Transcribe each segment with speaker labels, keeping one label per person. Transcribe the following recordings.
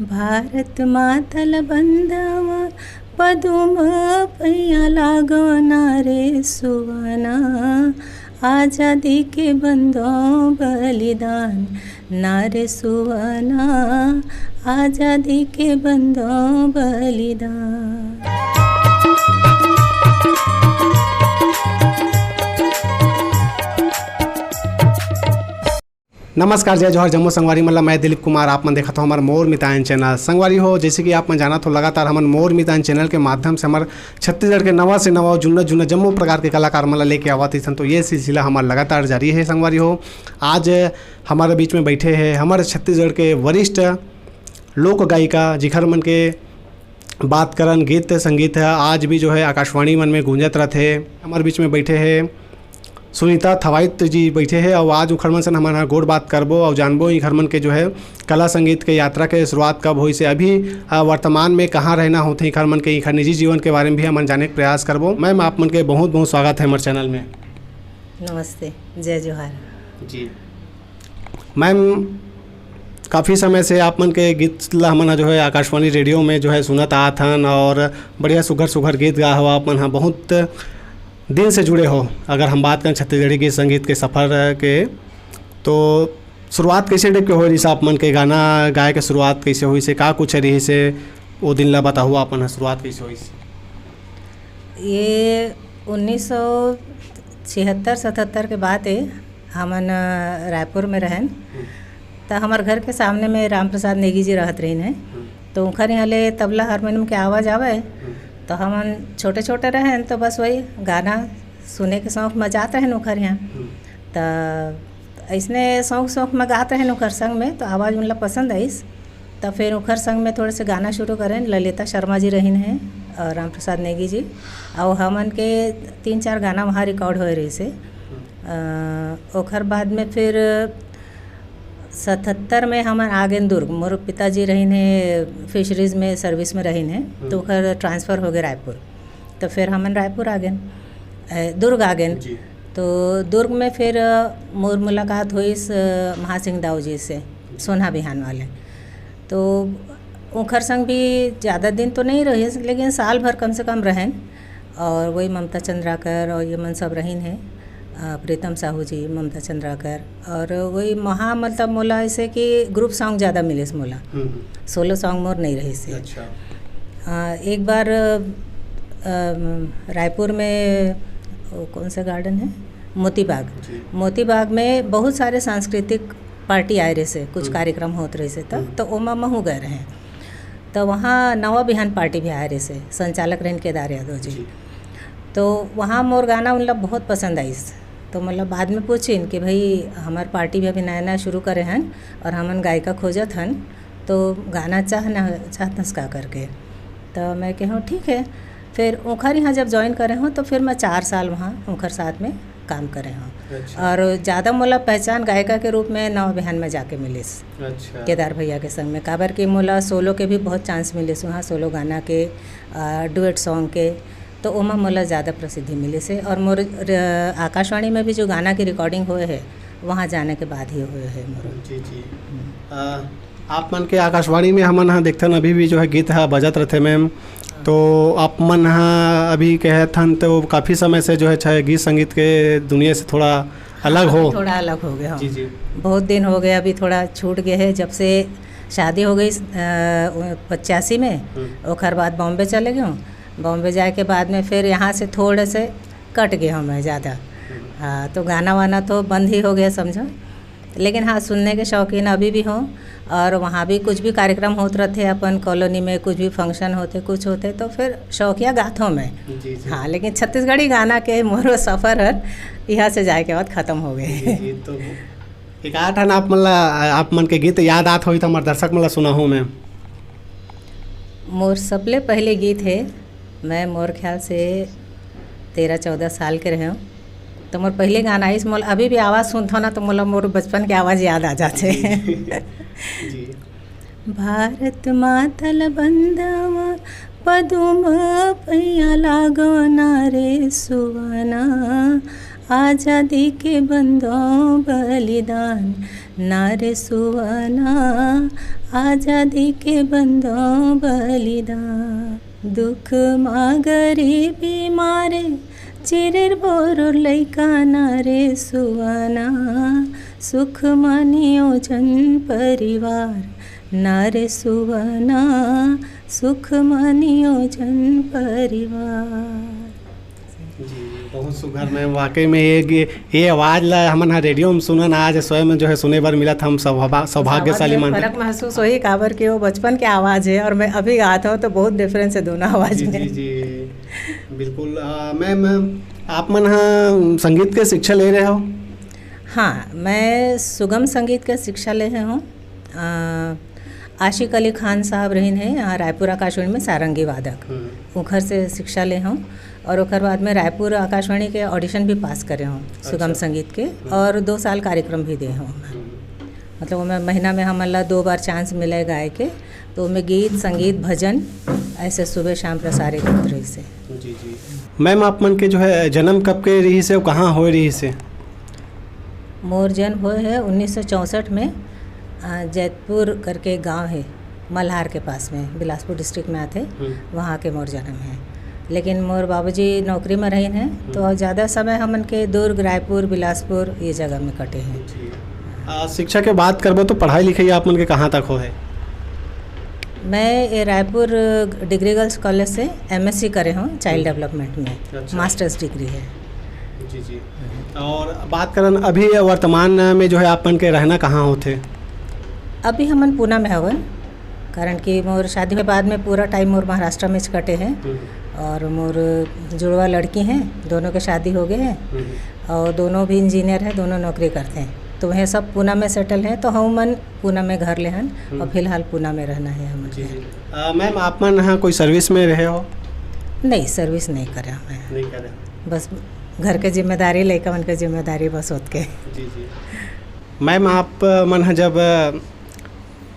Speaker 1: भारत मातल बंदवा पदुम पैया लागना रे सुवना, आज़ादी के बंदो बलिदान नारे सुवना, आज़ादी के बंदो बलिदान।
Speaker 2: नमस्कार, जय जोहर जम्मू संगवारी मतलब मैं दिलीप कुमार। आप मन देखा तो हमारे मोर मितान चैनल संगवारी हो। जैसे कि आप मन जाना तो लगातार हमारे मोर मितान चैनल के माध्यम से हमारे छत्तीसगढ़ के नवा से नवा जुन्ना जम्मू प्रकार के कलाकार मतलब लेके आवा थी। तो ये सिलसिला हमारा लगातार जारी है संगवारी हो। आज हमारे बीच में बैठे हैं हमारे छत्तीसगढ़ के वरिष्ठ लोक गायिका जिखर मन के बात करन गीत संगीत है आज भी जो है आकाशवाणी मन में गूंजत रहते। हमारे बीच में बैठे हैं सुनीता थवाइत जी बैठे हैं और आज उखरमन से हमारा गोड़ बात करबो और जानबो इखरमन के जो है कला संगीत के यात्रा के शुरुआत कब हुई से अभी वर्तमान में कहाँ रहना होते इखरमन के इखर निजी जीवन के बारे में भी हम जाने के प्रयास करबो। मैम आप मन के बहुत बहुत स्वागत है हमारे चैनल में।
Speaker 1: नमस्ते, जय जोहार
Speaker 2: जी। मैम काफ़ी समय से आप मन के गीत ला हमन जो है आकाशवाणी रेडियो में जो है सुनत आत हन और बढ़िया सुघर गीत गा हो। आप मन हाँ बहुत दिन से जुड़े हो। अगर हम बात करें छत्तीसगढ़ी गीत संगीत के सफ़र के तो शुरुआत कैसे टाइप के हो रही से आप मन के गाना गाए के शुरुआत कैसे हुई से का कुछ रही से वो दिन ला बताओ अपन शुरुआत कैसे हुई से?
Speaker 1: ये 1976-77 के बाद है हमन रायपुर में रहन। तो हमारे घर के सामने में राम प्रसाद नेगी जी रहत रही हैं। तो उनखर यहाँ ले तबला हारमोनियम के आवाज़ आवे तो हम छोटे छोटे रहें तो बस वही गाना सुने के शौक़ में जाते हैं उखर यहाँ। तो ऐसने शौक़ में गाते हैं उखर संग में तो आवाज़ उनला पसंद आईस। तो फिर उखर संग में थोड़े से गाना शुरू करें। ललिता शर्मा जी रहीन हैं और राम प्रसाद नेगी जी और हमन के 3-4 गाना वहाँ रिकॉर्ड हो रही से। ओखर बाद में फिर 77 में हम आ गए दुर्ग। मोर पिताजी रहीन है फिशरीज़ में सर्विस में रहीन है तो उखर ट्रांसफ़र हो गए रायपुर। तो फिर हमन रायपुर आ गए दुर्ग आ गए। तो दुर्ग में फिर मोर मुलाकात हुई महासिंह दाऊ जी से सोना बिहान वाले। तो उखर संग भी ज़्यादा दिन तो नहीं रही लेकिन साल भर कम से कम रहें। और वही ममता चंद्राकर और ये मन सब रहीन है प्रीतम साहू जी, ममता चंद्राकर और वही महा मतलब मोला ऐसे कि ग्रुप सॉन्ग ज़्यादा मिले से मोला सोलो सॉन्ग मोर नहीं रही से।
Speaker 2: अच्छा।
Speaker 1: एक बार रायपुर में कौन सा गार्डन है मोती बाग में बहुत सारे सांस्कृतिक पार्टी आए रहे से कुछ कार्यक्रम होते रहे से तो ओमा महू गए रहे। तो वहाँ नवा बिहान पार्टी भी आए रहे से संचालक रहन केदार यादव जी। तो वहाँ मोर गाना उनला बहुत पसंद आई। तो मतलब बाद में पूछिन कि भाई हमार पार्टी भी अभी नया शुरू करे हन और हमन गायिका खोजत हन तो गाना चाहतस का करके। तो मैं कहूँ ठीक है। फिर उखर यहाँ जब ज्वाइन करे हूँ तो फिर मैं 4 साल वहाँ उखर साथ में काम करे हूँ। अच्छा। और ज़्यादा मोला पहचान गायिका के रूप में नवा बिहान में जाके मिलिस। अच्छा। केदार भैया के संग में काबर कि मोला सोलो के भी बहुत चांस मिलिस वहाँ सोलो गाना के डुएट सॉन्ग के। तो ओमा मोला ज़्यादा प्रसिद्धि मिली से और मोर आकाशवाणी में भी जो गाना की रिकॉर्डिंग हुए है वहाँ जाने के बाद ही हुए है मोर।
Speaker 2: जी। आप मन के आकाशवाणी में हमन हाँ देखथन अभी भी जो है गीत है बजत रहते मैम। तो आप मन हाँ अभी कहथन तो काफ़ी समय से जो है गीत संगीत के दुनिया से थोड़ा अलग हो
Speaker 1: गया। जी। बहुत दिन हो गया, अभी थोड़ा छूट गया है। जब से शादी हो गई 85 में ओखर बाद बॉम्बे चले गए। बॉम्बे जाए के बाद में फिर यहाँ से थोड़े से कट गए हमें ज़्यादा। हाँ, तो गाना वाना तो बंद ही हो गया समझो। लेकिन हाँ सुनने के शौकीन अभी भी हों और वहाँ भी कुछ भी कार्यक्रम होते रहते अपन कॉलोनी में कुछ भी फंक्शन होते कुछ होते तो फिर शौकिया गात हूँ मैं। जी। हाँ, लेकिन छत्तीसगढ़ी गाना के मोर सफ़र है यहाँ से जाए के बाद ख़त्म हो गए।
Speaker 2: तो एक आठ है आप मन के गीत याद आत हो तो हमारे दर्शक मतलब सुना हूँ मैं।
Speaker 1: मोर सबले पहले गीत है मैं मोर ख्याल से 13-14 साल के रहे हूँ। तो मोर पहले गाना इस मोल अभी भी आवाज़ सुनता ना तो मोला मोर बचपन की आवाज़ याद आ जाते। भारत मातल बंदवा पदुम पैया लागना रे सुवना, आज़ादी के बंधों बलिदान नारे सुवना, आज़ादी के बंधों बलिदान। दुख मा गरीबी मारे चिरेर बोरुर लैका नारे सुवना, सुख मानियो जन परिवार नारे सुवना, सुख मानियो जन परिवार।
Speaker 2: जी बहुत सुघर मैम, वाकई में ये आवाज़ ला हमन रेडियो में सुनन आज स्वयं जो है सुने बर मिला था। हम सौभाग्यशाली मन
Speaker 1: फर्क महसूस हो ही काबर कि वो बचपन की आवाज़ है और मैं अभी गाता हूँ तो बहुत डिफरेंस है दोनों आवाज़ में।
Speaker 2: जी जी बिल्कुल। मैम आप मन संगीत के शिक्षा ले रहे हो? हाँ,
Speaker 1: मैं सुगम संगीत का शिक्षा ले रहे हूँ। आशिक अली खान साहब रहीन है यहाँ रायपुर आकाशवाणी में सारंगी वादक, उखर से शिक्षा ले हूँ। और ओकर बाद में रायपुर आकाशवाणी के ऑडिशन भी पास करे हूँ सुगम संगीत के, और 2 साल कार्यक्रम भी दे हूँ। मतलब मैं महीना में हमला 2 बार चांस मिले गाय के, तो मैं गीत संगीत भजन ऐसे सुबह शाम प्रसारित होते रही से।
Speaker 2: जी जी मैम, आप मन के जो है जन्म कब के रही से, कहाँ हो रही से?
Speaker 1: मोर जन्म हुए है 1964 में, जैतपुर करके गांव है मल्हार के पास में, बिलासपुर डिस्ट्रिक्ट में आते, वहाँ के मोर जन्म है। लेकिन मोर बाबूजी नौकरी में रही हैं तो ज़्यादा समय हमन के दुर्ग, रायपुर, बिलासपुर ये जगह में कटे हैं।
Speaker 2: शिक्षा के बात करबो तो पढ़ाई लिखाई आप मन के कहाँ तक हो है?
Speaker 1: मैं ये रायपुर डिग्री गर्ल्स कॉलेज से MSc करे हूँ चाइल्ड डेवलपमेंट में। अच्छा। मास्टर्स डिग्री है।
Speaker 2: जी जी। और बात करन अभी वर्तमान में जो है आप मन के रहना कहाँ होते?
Speaker 1: अभी हमन पूना में हवन, कारण कि मोर शादी के बाद में पूरा टाइम मोर महाराष्ट्र में कटे हैं, और मोर जुड़वा लड़की हैं, दोनों के शादी हो गए हैं और दोनों भी इंजीनियर हैं, दोनों नौकरी करते हैं। तो वह सब पूना में सेटल हैं, तो हम मन पूना में घर ले हन और फिलहाल पूना में रहना है हम।
Speaker 2: मैम आप मन हाँ कोई सर्विस में रहे हो?
Speaker 1: नहीं, सर्विस नहीं करे मैं,
Speaker 2: नहीं करे,
Speaker 1: बस घर के जिम्मेदारी लड़का मन के जिम्मेदारी बस होत के।
Speaker 2: जी जी। मैम आप मन जब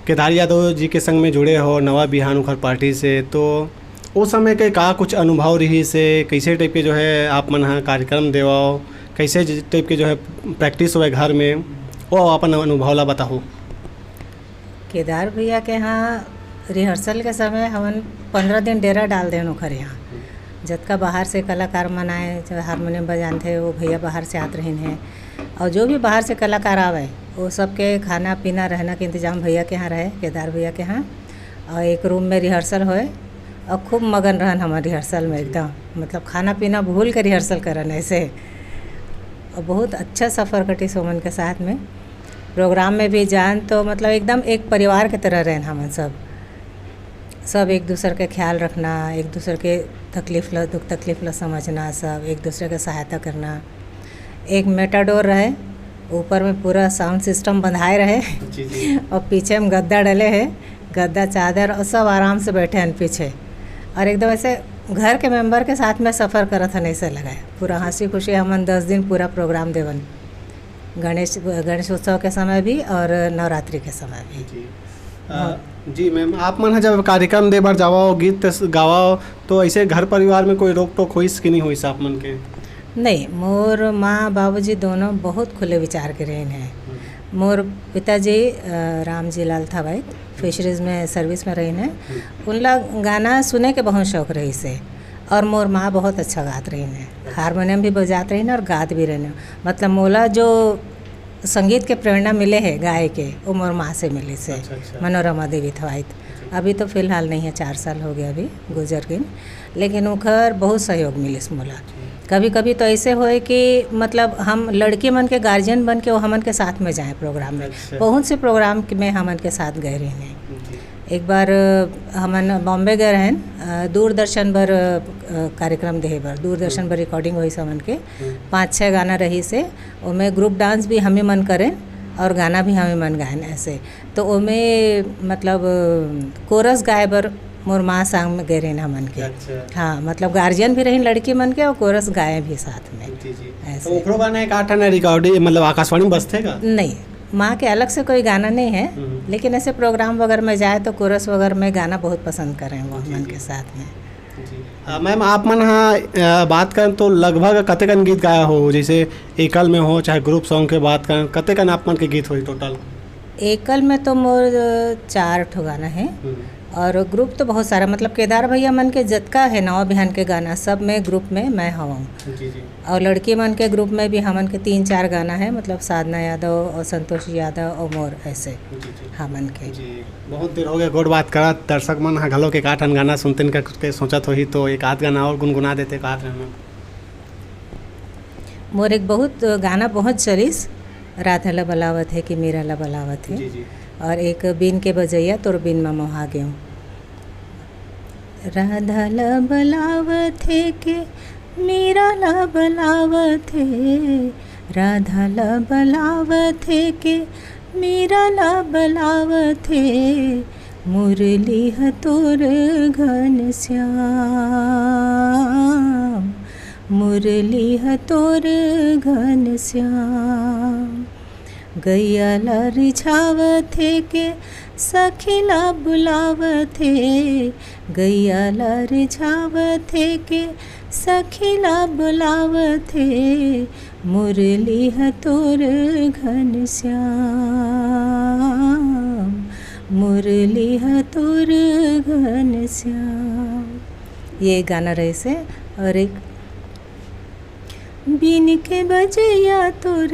Speaker 2: केदार यादव जी के संग में जुड़े हो नवा बिहान उखर पार्टी से, तो उस समय के का कुछ अनुभव रही से, कैसे टाइप के जो है आप मन हाँ कार्यक्रम देवाओ, कैसे टाइप के जो है प्रैक्टिस हुए घर में, वो अपन अनुभव ला बताओ।
Speaker 1: केदार भैया के यहाँ रिहर्सल के समय हम 15 दिन डेरा डाल दें उखर यहाँ। जबका बाहर से कलाकार मन आए, जो हारमोनियम बजाते वो भैया बाहर से आते रहे हैं, और जो भी बाहर से कलाकार आवे वो सबके खाना पीना रहना के इंतजाम भैया के यहाँ रहे, केदार भैया के यहाँ। और एक रूम में रिहर्सल होए और खूब मगन रहन हमारे रिहर्सल में, एकदम मतलब खाना पीना भूल कर रिहर्सल करन ऐसे। और बहुत अच्छा सफ़र कटी सोमन के साथ में। प्रोग्राम में भी जान तो मतलब एकदम एक परिवार के तरह रहन हम सब एक दूसरे के ख्याल रखना, एक दूसरे के तकलीफ ला दुख तकलीफ ला समझना, सब एक दूसरे के सहायता करना। एक मेटाडोर रहे, ऊपर में पूरा साउंड सिस्टम बंधाए रहे और पीछे में गद्दा डले है, गद्दा चादर, और सब आराम से बैठे हैं पीछे, और एकदम ऐसे घर के मेंबर के साथ में सफ़र करत हन ऐसे लगा है। पूरा हंसी खुशी हमन 10 दिन पूरा प्रोग्राम देवन, गणेश उत्सव के समय भी और नवरात्रि के समय भी।
Speaker 2: जी मैम, आप मन जब कार्यक्रम दे बार जावाओ, गीत गावाओ, तो ऐसे घर परिवार में कोई रोक टोक होइस कि नहीं होइस आप मन के?
Speaker 1: नहीं, मोर माँ बाबूजी दोनों बहुत खुले विचार के रहे हैं। मोर पिताजी रामजी लाल थावाइत फिशरीज में सर्विस में रही हैं, उनला गाना सुने के बहुत शौक रही से। और मोर माँ बहुत अच्छा गात रही हैं, हारमोनियम भी बजात रही हैं और गात भी रही हैं। मतलब मोला जो संगीत के प्रेरणा मिले है गाय के, वो मोर माँ से मिली से। अच्छा। मनोरमा देवी थवाइत अभी तो फ़िलहाल नहीं है, 4 साल हो गया अभी गुजर गई, लेकिन उखर बहुत सहयोग मिले मोला। कभी कभी तो ऐसे होए कि मतलब हम लड़की मन के गार्जियन बन के वो हमन के साथ में जाएं प्रोग्राम में। अच्छा। बहुत से प्रोग्राम में हमन के साथ गए रहे हैं। एक बार हमन बॉम्बे गए हैं, दूरदर्शन पर कार्यक्रम दे बर, दूरदर्शन पर रिकॉर्डिंग हुई हमन के 5-6 गाना रही से। उनमें ग्रुप डांस भी हमें मन करें और गाना भी हमें मन गाएं ऐसे। तो उनमें मतलब कोरस गाए बर मोर माँ संग में गए रहे हमन के। अच्छा। हाँ, मतलब गार्जियन भी रही लड़की मन के और कोरस गाए भी साथ में। जी जी। ऐसे
Speaker 2: तो ओकरो गाना एक आठा रिकॉर्डिंग मतलब आकाशवाणी बजते का?
Speaker 1: नहीं, माँ के अलग से कोई गाना नहीं है, लेकिन ऐसे प्रोग्राम वगैरह में जाए तो कोरस वगैरह में गाना बहुत पसंद करें वो हमन के साथ में।
Speaker 2: मैम आप मन हाँ बात करें तो लगभग कतेकन गीत गाया हो, जैसे एकल में हो चाहे ग्रुप सॉन्ग के बात करें, कतेकन आप मन के गीत हो टोटल?
Speaker 1: एकल में तो मोर 4 ठो गाना है और ग्रुप तो बहुत सारा, मतलब केदार भैया मन के जतका है नवा बिहान के गाना सब में ग्रुप में मैं हूँ। और लड़की मन के ग्रुप में भी हमन के 3-4 गाना है, मतलब साधना यादव और संतोष यादव और मोर ऐसे हमन के।
Speaker 2: बहुत देर हो गया गोड़ बात करा, दर्शक मन हाँ घलो के काठन गाना सुनते करके सोचत हो ही तो एक आध गाना और गुनगुना देते का?
Speaker 1: मोर एक बहुत गाना बहुत चलिस, राधा ला बलावत है कि मीरा ला बलावत है। और एक बीन के बजैया तोर बीन में मोहा गयो। राधा ला बलावत है कि मीरा ला बलावत है, राधा ला बलावत है कि मीरा ला बलावत है, मुरली है तोर घन श्याम, मुरली है तोर घन श्याम। गैया ला रिझावत है के सखी ला बुलावत है, गैया ला रिझावत है के सखी ला बुलावत है, मुरली है तोर घन श्याम, मुरली है तोर घन श्याम। ये गाना रहे से। और एक बिन के बजैया तोर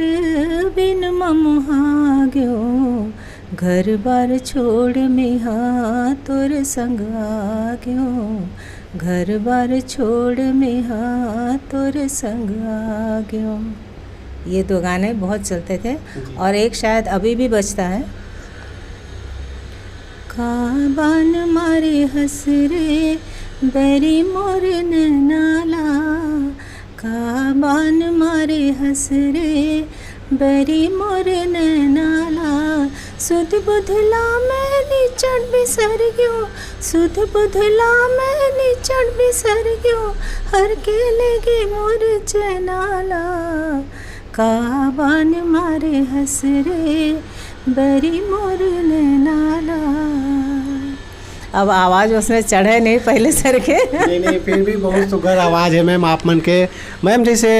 Speaker 1: बिन ममुहा गयो, घर बार छोड़ मेहा तोर संग आ गयो, घर बार छोड़ मेहा तोर संग आ गयो। ये 2 गाने बहुत चलते थे और एक शायद अभी भी बजता है। काबान मारे हसरे बेरी मोर नाला, काबान मारे हसरे बेरी मोर नाला, सुध बुधला मैं निचड़ बिसर गयो, सुध बुधला मैं निचड़ बिसर गयो, हर के लेगे मोर चनाला, काबान मारे हसरे बेरी मोर नाला। अब आवाज़ उसमें चढ़े नहीं पहले सर के।
Speaker 2: नहीं फिर भी बहुत सुघर आवाज़ है मैम आप मन के। मैम जैसे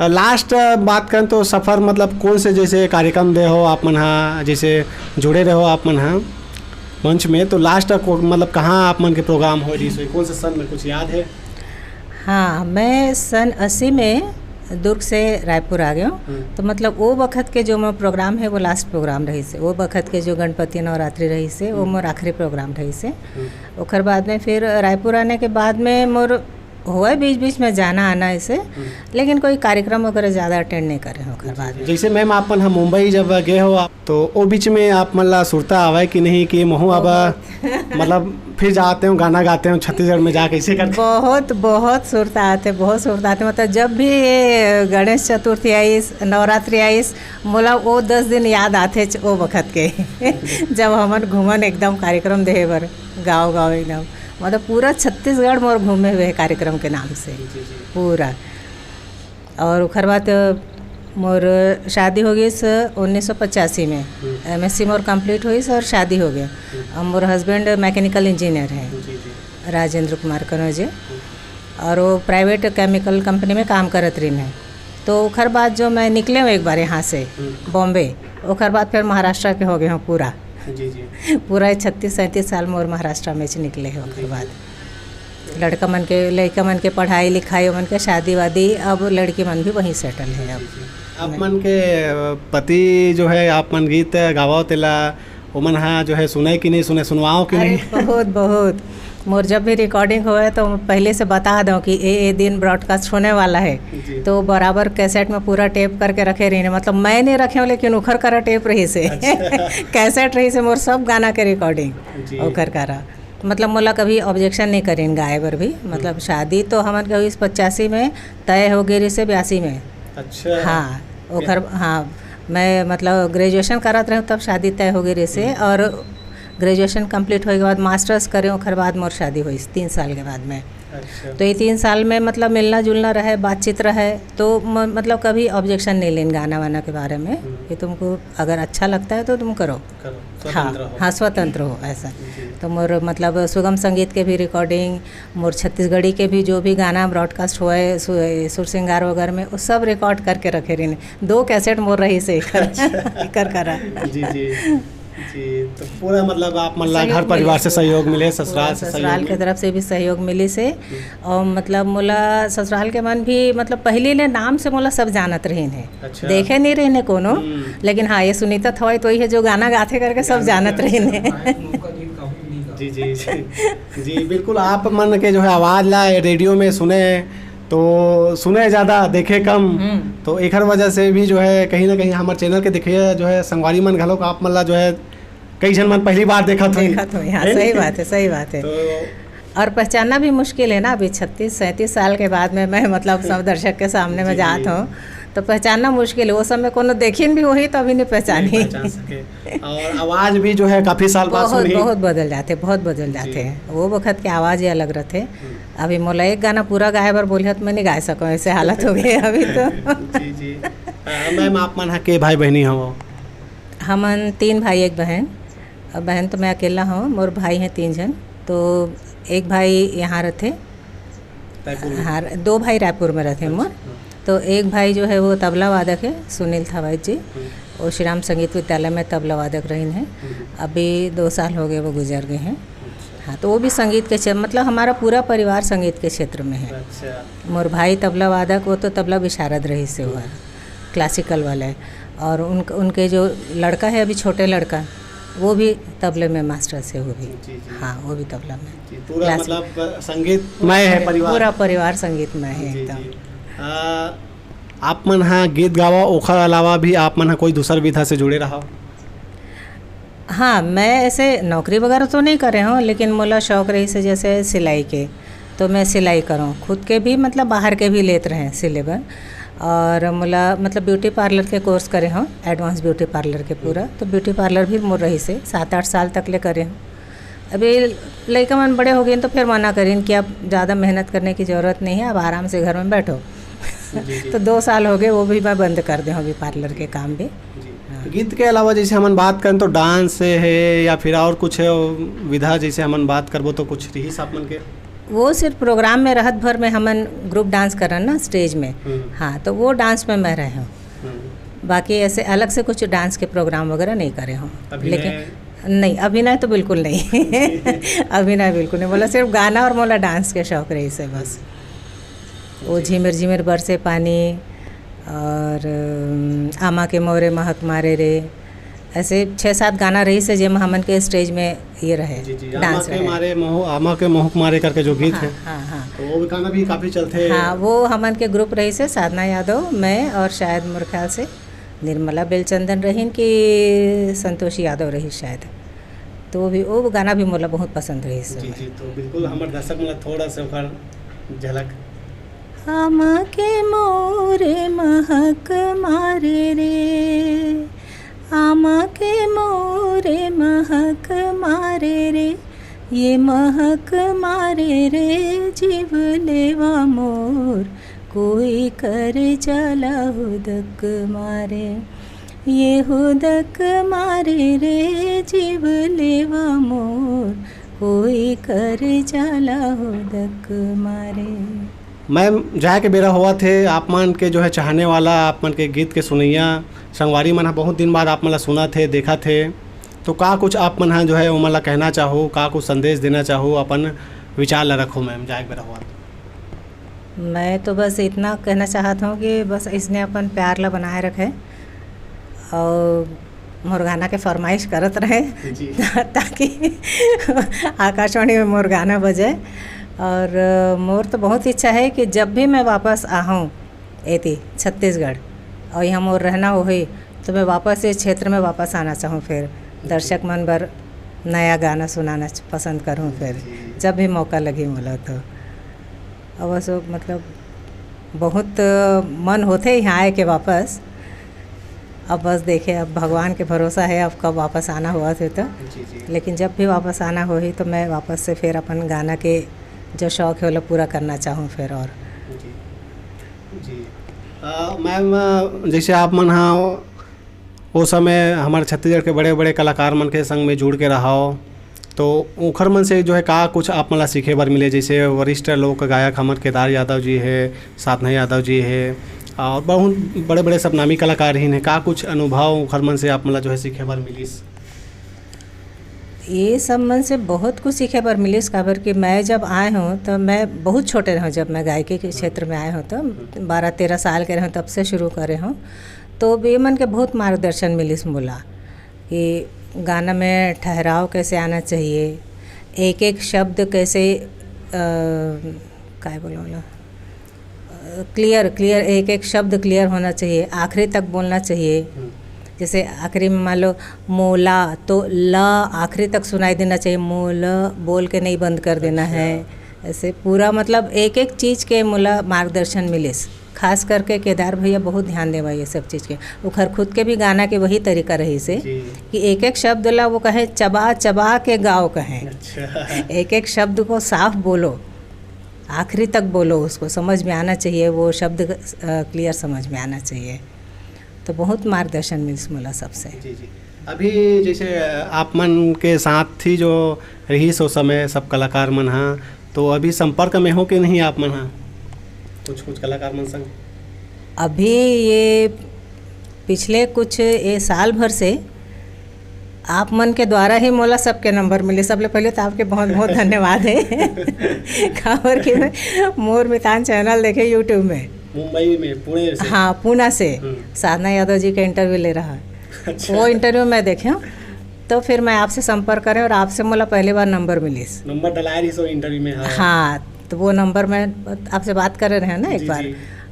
Speaker 2: लास्ट बात करें तो सफ़र मतलब कौन से जैसे कार्यक्रम दे हो आप मन हाँ, जैसे जुड़े रहो आप मन हाँ मंच में, तो लास्ट मतलब कहाँ आप मन के प्रोग्राम हो जैसे कौन से सन में कुछ याद है?
Speaker 1: हाँ, मैं सन 80 में दुर्ग से रायपुर आ गया। तो मतलब वो वक्त के जो मोर प्रोग्राम है वो लास्ट प्रोग्राम रही से, वो वक्त के जो गणपति नवरात्रि रही से वो मोर आखिरी प्रोग्राम रही से। ओकर बाद में फिर रायपुर आने के बाद में मोर हुआ बीच बीच में जाना आना ऐसे, लेकिन कोई कार्यक्रम वगैरह ज़्यादा अटेंड नहीं करे हो। ओकर बाद
Speaker 2: जैसे मैम आप हम मुंबई जब गए हो तो वो बीच में आप मतलब सुरता आवे कि नहीं कि महू अब मतलब फिर जाते हो गाना गाते हो छत्तीसगढ़ में जा कैसे करते?
Speaker 1: बहुत बहुत सुरता आते, बहुत सुरता आते। मतलब जब भी ये गणेश चतुर्थी आई, नवरात्रि आई, मोला वो 10 दिन याद आते वो वक्त के जब हमन घूमन एकदम कार्यक्रम दे बर गाँव गाँव एकदम, मतलब पूरा छत्तीसगढ़ मोर घूमे हुए कार्यक्रम के नाम से पूरा। और ओकर बाद मोर शादी हो गई 1985 में, MSc मोर कंप्लीट हुई और शादी हो गया। और मोर हस्बैंड मैकेनिकल इंजीनियर है राजेंद्र कुमार कनौजे, और वो प्राइवेट केमिकल कंपनी में काम करत रही मैं। तो ओकर बाद जो मैं निकले हूँ एक बार यहाँ से बॉम्बे, ओकर बाद फिर महाराष्ट्र के हो गए हूँ पूरा पूरा 36-37 साल मोर महाराष्ट्र में निकले हैं। ओकर बाद लड़का मन के पढ़ाई लिखाई मन के शादी वादी, अब लड़की मन भी वहीं सेटल है। अब
Speaker 2: आप मन के पति जो है आप मन गीत गावाओ तेला वो मन हाँ जो है सुने कि नहीं सुने, सुनवाओ कि नहीं?
Speaker 1: बहुत बहुत मोर जब भी रिकॉर्डिंग हुआ है तो पहले से बता दो कि ये दिन ब्रॉडकास्ट होने वाला है, तो बराबर कैसेट में पूरा टेप करके रखे रही। मतलब मैं नहीं रखे हूँ लेकिन उखर करा टेप रही से कैसेट रही से मोर सब गाना के रिकॉर्डिंग उखर करा। मतलब मोला कभी ऑब्जेक्शन नहीं करें गाए बर भी। मतलब शादी तो हमन के 85 में तय हो गई से 82 में।
Speaker 2: अच्छा
Speaker 1: हाँ ओकर हाँ मैं मतलब ग्रेजुएशन करत रहे तब शादी तय हो गई से, और ग्रेजुएशन कंप्लीट होने के बाद मास्टर्स करें, ओकर बाद मोर शादी हुई 3 साल के बाद में।
Speaker 2: अच्छा।
Speaker 1: तो ये 3 साल में मतलब मिलना जुलना रहे, बातचीत रहे, तो मतलब कभी ऑब्जेक्शन नहीं लेन गाना वाना के बारे में कि तुमको अगर अच्छा लगता है तो तुम करो। हाँ हाँ, स्वतंत्र हो ऐसा। तो मोर मतलब सुगम संगीत के भी रिकॉर्डिंग, मोर छत्तीसगढ़ी के भी जो भी गाना ब्रॉडकास्ट हुआ है सुर सिंगार वगैरह में, वो सब रिकॉर्ड करके रखे रही। 2 कैसेट मोर रही से कर करा।
Speaker 2: जी जी जी। तो पूरा मतलब आप मतलब घर परिवार से सहयोग मिले, ससुराल से
Speaker 1: ससुराल के तरफ से भी सहयोग मिली से। और मतलब मोला ससुराल के मन भी मतलब पहले ने नाम से मोला सब जानत रही है।
Speaker 2: अच्छा।
Speaker 1: देखे नहीं रही ने कोनो, लेकिन हाँ ये सुनीता थवाई तो ही है जो गाना गाथे करके सब जानत रही ने।
Speaker 2: जी जी जी जी बिल्कुल। आप मन के जो है आवाज़ ला रेडियो में सुने तो सुने ज़्यादा देखे कम, तो एक वजह से भी जो है कहीं ना कहीं हमारे चैनल के देखिए जो है संगवारी मन घलो का आप मतलब जो है कई जन मन पहली बार देखा था।
Speaker 1: हाँ सही बात है, सही बात है। और पहचानना भी मुश्किल है ना, अभी 36-37 साल के बाद में मैं मतलब सब दर्शक के सामने में जात हूँ, तो पहचानना मुश्किल है। वो समय कोनो देखिन भी वही तो अभी नहीं पहचानी।
Speaker 2: और आवाज़ भी जो है काफ़ी साल बाद सुनी,
Speaker 1: बहुत बदल जाते, बहुत बदल जाते हैं। वो वक्त के आवाज़ ही अलग रहते। अभी मोला एक गाना पूरा गाए बार बोलिए तो मैं नहीं गा सकूँ, ऐसे हालत हो गई अभी तो।
Speaker 2: जी जी। मैम आप मन के भाई बहनी हो?
Speaker 1: हमन 3 भाई 1 बहन। बहन तो मैं अकेला हूँ, मोर भाई हैं 3 जन। तो एक भाई यहाँ रहते, हाँ 2 भाई रायपुर में रहते मोर। तो एक भाई जो है वो तबला वादक है, सुनील थवाई जी। वो श्री राम संगीत विद्यालय में तबला वादक रही हैं। अभी 2 साल हो गए वो गुजर गए हैं। हाँ, तो वो भी संगीत के क्षेत्र, मतलब हमारा पूरा परिवार संगीत के क्षेत्र में है। मोर भाई तबला वादक, वो तो तबला विशारद रही से हुआ, क्लासिकल वाले। और उनके जो लड़का है अभी छोटे लड़का, वो भी तबले में मास्टर से, वो भी। हाँ वो भी तबला में।
Speaker 2: पूरा मतलब संगीतमय है परिवार,
Speaker 1: पूरा परिवार संगीतमय है एकदम।
Speaker 2: आप मन हाँ गीत गावा, ओखर अलावा भी आप मन हाँ कोई दूसर विधा से जुड़े रहा?
Speaker 1: हाँ, मैं ऐसे नौकरी वगैरह तो नहीं करे हूँ, लेकिन मोला शौक रही से जैसे सिलाई के, तो मैं सिलाई करूँ खुद के भी, मतलब बाहर के भी लेते रहे सिलेबर। और मोला मतलब ब्यूटी पार्लर के कोर्स करे हूँ, एडवांस ब्यूटी पार्लर के पूरा। तो ब्यूटी पार्लर भी मोर रही से 7-8 साल तक ले करे हूँ। अभी लड़का मन बड़े हो गए तो फिर मना करें कि अब ज़्यादा मेहनत करने की ज़रूरत नहीं है, अब आराम से घर में बैठो। तो 2 साल हो गए, वो भी मैं बंद कर दूँ अभी पार्लर के काम भी।
Speaker 2: हाँ। गीत के अलावा जैसे हम बात करें तो डांस है या फिर और कुछ है विधा, जैसे हम बात करबो तो कुछ रही सापन के?
Speaker 1: वो सिर्फ प्रोग्राम में रात भर में हमन ग्रुप डांस करन ना स्टेज में। हाँ, तो वो डांस में मैं रहे हूँ। बाकी ऐसे अलग से कुछ डांस के प्रोग्राम वगैरह नहीं करे हूँ। लेकिन नहीं, अभिनय तो बिल्कुल नहीं। अभिनय बिल्कुल नहीं, बोला सिर्फ गाना और मोला डांस के शौक रही से बस। वो झिमिर झिमिर बरसे पानी और आमा के मोरे महक मारे रे, ऐसे 6-7 गाना रही से जेम हमन के स्टेज में ये रहे। डांस
Speaker 2: आमा के महक मारे करके जो गीत है।
Speaker 1: हाँ हाँ,
Speaker 2: तो वो गाना भी काफ़ी चलते हैं।
Speaker 1: हाँ, वो हमन के ग्रुप रही से साधना यादव, मैं और शायद मेरे ख्याल से निर्मला बेलचंदन रहीन कि संतोष यादव रही शायद। तो वो गाना भी मोला बहुत पसंद रही से।
Speaker 2: जी जी। तो बिल्कुल हमारे दर्शक मतलब थोड़ा सा ओकर झलक।
Speaker 1: आमा के मोरे महक मारे रे, आमा के मोरे महक मारे रे, ये महक मारे रे जीव लेवा मोर, कोई कर चला हुदक मारे, ये हुदक मारे रे जीव लेवा मोर, कोई कर चला हुदक मारे।
Speaker 2: मैम जाए के बेरा हुआ थे, आप मन के जो है चाहने वाला, आप मन के गीत के सुनैया संगवारी मन बहुत दिन बाद आप मन सुना थे, देखा थे, तो का कुछ आप मन जो है वो मन कहना चाहो, का कुछ संदेश देना चाहो, अपन विचार ला रखो मैम जाए के बेरा हुआ?
Speaker 1: मैं तो बस इतना कहना चाहता हूँ कि बस इसने अपन प्यार ला बनाए रखे और मोर गाना के फरमाइश करत रहे ताकि आकाशवाणी में मोर गाना बजे। और मोर तो बहुत इच्छा है कि जब भी मैं वापस आऊँ एती छत्तीसगढ़ और यहाँ मोर रहना हो तो मैं वापस इस क्षेत्र में वापस आना चाहूँ, फिर दर्शक मन पर नया गाना सुनाना पसंद करूँ फिर जब भी मौका लगे मोला। तो अवश्य मतलब बहुत मन होते यहाँ आए के वापस। अब बस देखे, अब भगवान के भरोसा है अब कब वापस आना हुआ थे तो। लेकिन जब भी वापस आना हो तो मैं वापस से फिर अपन गाना के जो शौक़ है वो पूरा करना चाहूँ फिर। और
Speaker 2: जी मैम जैसे आप मन हाँ वो समय हमारे छत्तीसगढ़ के बड़े बड़े कलाकार मन के संग में जुड़ के रहा हो, तो ओखर मन से जो है का कुछ आप मला सीखे बर मिले? जैसे वरिष्ठ लोक गायक हमारे केदार यादव जी है, साधना यादव जी है और बहुत बड़े बड़े सब नामी कलाकार ही हैं, का कुछ अनुभव ओखर मन से आप मला जो है सीखे बर मिलिस?
Speaker 1: ये सब मन से बहुत कुछ सीखे पर मिलिस। काबर कि मैं जब आए हूँ तो मैं बहुत छोटे रहूँ, जब मैं गायकी के क्षेत्र में आए हूँ तो 12-13 साल के रहूँ, तब से शुरू करे हूँ। तो ये मन के बहुत मार्गदर्शन मिलिस मोला कि गाना में ठहराव कैसे आना चाहिए, एक एक शब्द कैसे क्या बोलो क्लियर एक एक शब्द क्लियर होना चाहिए, आखिरी तक बोलना चाहिए। जैसे आखिरी में मान लो मोला तो ल आखिरी तक सुनाई देना चाहिए, मोल बोल के नहीं बंद कर देना है। ऐसे पूरा मतलब एक एक चीज़ के मोला मार्गदर्शन मिलिस। खास करके केदार भैया बहुत ध्यान देवा ये सब चीज़ के। वो खर खुद के भी गाना के वही तरीका रही से कि एक एक शब्द ला वो कहे चबा चबा के गाओ कहें। अच्छा। एक एक शब्द को साफ बोलो, आखिरी तक बोलो, उसको समझ में आना चाहिए, वो शब्द क्लियर समझ में आना चाहिए। तो बहुत मार्गदर्शन मिल्स मोला सबसे।
Speaker 2: जी जी। अभी जैसे आप मन के साथ थी जो रही सो समय सब कलाकार मन हाँ, तो अभी संपर्क में हो कि नहीं आप मन हाँ कुछ कलाकार मन संग?
Speaker 1: अभी ये पिछले कुछ ये साल भर से आप मन के द्वारा ही मोला सबके नंबर मिले। सबले पहले तो आपके बहुत बहुत धन्यवाद है। खबर कि मैं मोर मितान चैनल देखे यूट्यूब में,
Speaker 2: मुंबई में, पुणे से।
Speaker 1: हाँ पूना से साधना यादव जी का इंटरव्यू ले रहा है। अच्छा। वो इंटरव्यू मैं देखे हूँ तो फिर मैं आपसे संपर्क करें और आपसे मोला पहली बार नंबर मिलिस।
Speaker 2: नंबर डलाया रही सो इंटरव्यू में?
Speaker 1: हाँ तो वो नंबर मैं आपसे बात कर रहे हैं ना एक बार,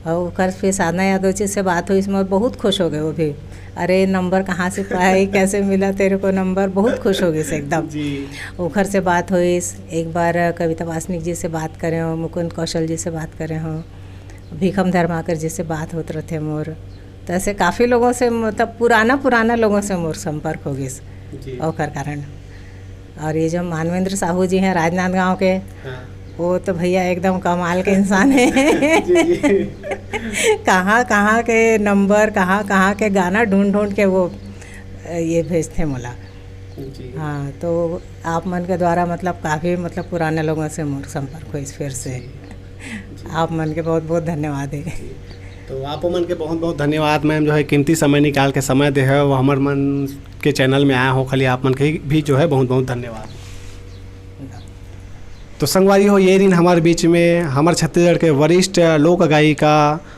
Speaker 1: और कर फिर साधना यादव जी से बात हुई, इसमें बहुत खुश हो गए वो भी। अरे नंबर कहाँ से पाई, कैसे मिला तेरे को नंबर, बहुत खुश हो गई से एकदम। ओखर से बात हुई, एक बार कविता वासनिक जी से बात करे हो, मुकुंद कौशल जी से बात करे हो, भीखम धर्माकर जी से बात होते रहते मोर। तो ऐसे काफ़ी लोगों से मतलब पुराना लोगों से मोर संपर्क हो गई ओखर कारण। और ये जो मानवेंद्र साहू जी हैं राजनांदगांव के, वो तो भैया एकदम कमाल के इंसान है। कहाँ के नंबर, कहाँ के गाना ढूंढ के वो ये भेजते मोला। हाँ तो आप मन के द्वारा मतलब काफ़ी मतलब पुराने लोगों से मोर संपर्क हुई फिर से। आप मन के बहुत बहुत धन्यवाद है।
Speaker 2: तो आप मन के बहुत बहुत धन्यवाद मैम, जो है कीमती समय निकाल के समय दे है वो हमार मन के चैनल में आया हो। खाली आप मन के भी जो है बहुत बहुत धन्यवाद। तो संगवारी हो ये दिन हमारे बीच में हमारे छत्तीसगढ़ के वरिष्ठ लोक गायिका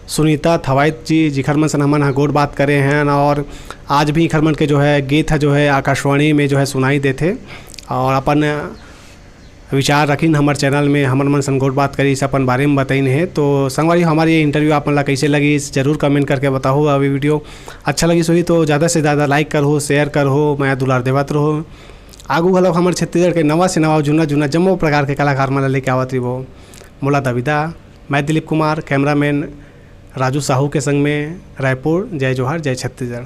Speaker 2: सुनीता थवाइत जी जिखरमन से हमन गोट बात करे हैं, और आज भी खरमन के जो है गीत है जो है आकाशवाणी में जो है सुनाई देते और अपन विचार रखीन हमारे चैनल में हमन मन सन गोट बात करी अपन बारे में बताइन है। तो संगवारी हमारी ये इंटरव्यू आप मन ला कैसे लगी ज़रूर कमेंट करके बताओ। अभी वीडियो अच्छा लगी सोई तो ज़्यादा से ज़्यादा लाइक करो, शेयर करो, मैं दुलार देवत रहो। आगू घलो हमारे छत्तीसगढ़ के नवा से नवा जुना जम्मो प्रकार के कलाकार मन लेके आवत रही वो मोला दविदा। मैं दिलीप कुमार, कैमरामैन राजू साहू के संग में रायपुर। जय जोहार, जय छत्तीसगढ़।